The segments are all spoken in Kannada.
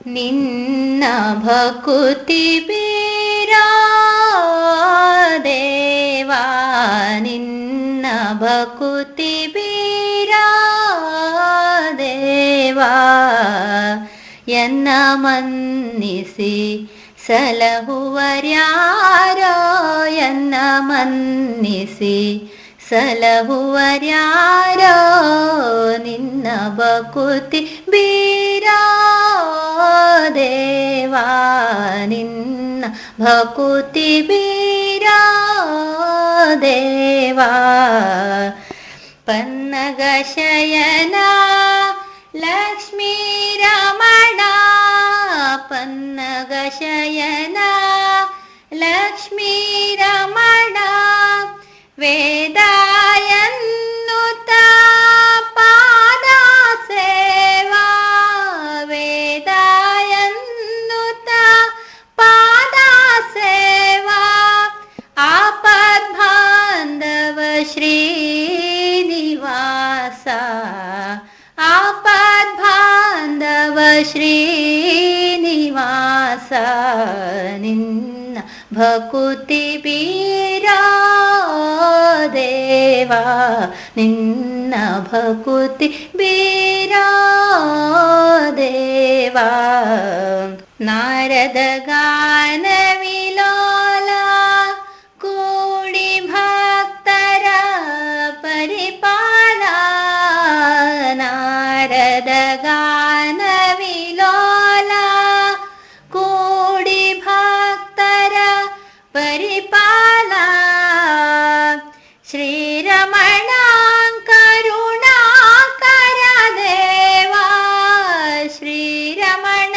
ನಿನ್ನ ಭಕುತಿ ಬೀರ ದೇವಾ, ನಿನ್ನ ಭಕುತಿ ಬೀರ ದೇವಾ, ಎನ್ನ ಮನ್ನಿಸಿ ಸಲಹುವರ್ಯಾರೋ, ಎನ್ನ ಮನ್ನಿಸಿ ಸಲಹುವರ್ಯಾರೋ, ನಿನ್ನ ಭಕುತಿ ಬೀರ ದೇವಾ, ನಿನ್ನ ಭಕುತಿ ಬೀರ ದೇವಾ. ಪನ್ನಗ ಶಯನ ಲಕ್ಷ್ಮೀ ರಮಣ, ಪನ್ನಗ ಶಯನ ಲಕ್ಷ್ಮೀ ರಮಣ, ವೇದಾಯನ್ನುತ ಪಾದ ಸೇವಾ, ವೇದಾಯನ್ನುತ ಪಾದ ಸೇವಾ, ಆಪದ್ಬಾಂಧವ ಶ್ರೀನಿವಾಸ, ಆಪದ್ಬಾಂಧವ ಶ್ರೀನಿವಾಸ, ನಿನ್ನ ಭಕುತಿ ಬೀರ ದೇವಾ, ನಿನ್ನ ಭಕುತಿ ಬೀರ ದೇವಾ. ನಾರದ ಗಾನ ವಿಲೋಲ ಕೂಡಿ ಭಕ್ತರ ಪರಿಪಾಲ, ನಾರದ ಗಾನ ವಿಲೋಲ ಕೂಡಿ ಭಕ್ತರ ಪರಿಪಾಲ, ಶ್ರೀರಮಣ ಕರುಣಾಕರ ದೇವಾ, ಶ್ರೀರಮಣ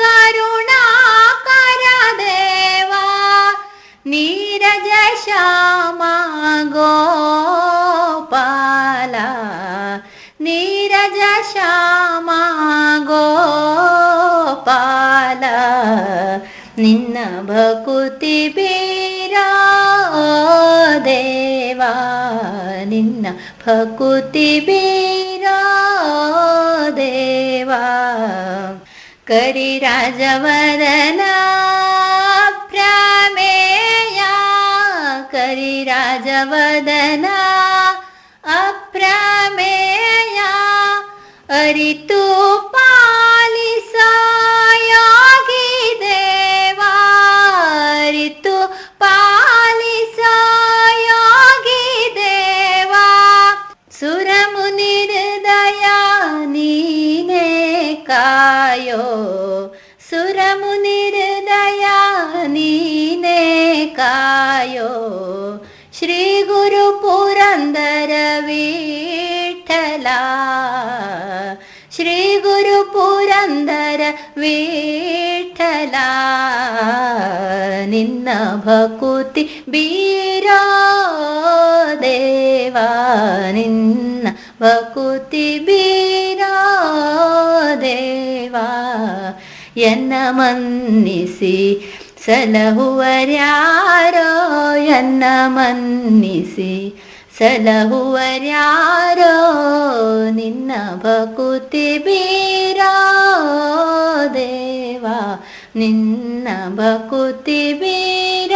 ಕರುಣಾಕರ ದೇವಾ, ನೀರಜ ಶ್ಯಾಮ ಗೋಪಾಲ, ನೀರಜ ಶ್ಯಾಮ ಗೋಪಾಲ, ನಿನ್ನ ಭಕುತಿ ಬೀರ ದೇವಾ, ನಿನ್ನ ಭಕುತಿ ಬೀರ ದೇವಾ. ಕರಿರಾಜವದನ ಪ್ರಮೇಯ, ಕರಿರಾಜವದನ ಅಪ್ರಮೇಯ, ಅರಿತು ಪಾಲಿಸ ಯೋಗಿ ದೇವಾ, ಅರಿತು ಪಾಲಿಸ ಯೋಗಿ ದೇವಾ, ಸುರಮುನಿ ಹೃದಯ ನೀನೇ ಕಾಯೋ, ಸುರಮುನಿ ಹೃದಯ ನೀನೇ ಕಾಯೋ, ಶ್ರೀ ಗುರು ಪುರಂದರ ವಿಠಲ, ಶ್ರೀ ಗುರು ಪುರಂದರ ವಿಠಲ, ನಿನ್ನ ಭಕುತಿ ಬೀರ ದೇವಾ, ನಿನ್ನ ಭಕುತಿ ಬೀರ ದೇವಾ. ಎನ್ನ ಮನ್ನಿಸಿ ಸಲಹುವರ್ಯಾರೋ, ಎನ್ನ ಮನ್ನಿಸಿ ಸಲಹುವರ್ಯಾರೋ, ನಿನ್ನ ಭಕುತಿ ಬೀರ ದೇವಾ, ನಿನ್ನ ಭಕುತಿ ಬೀರ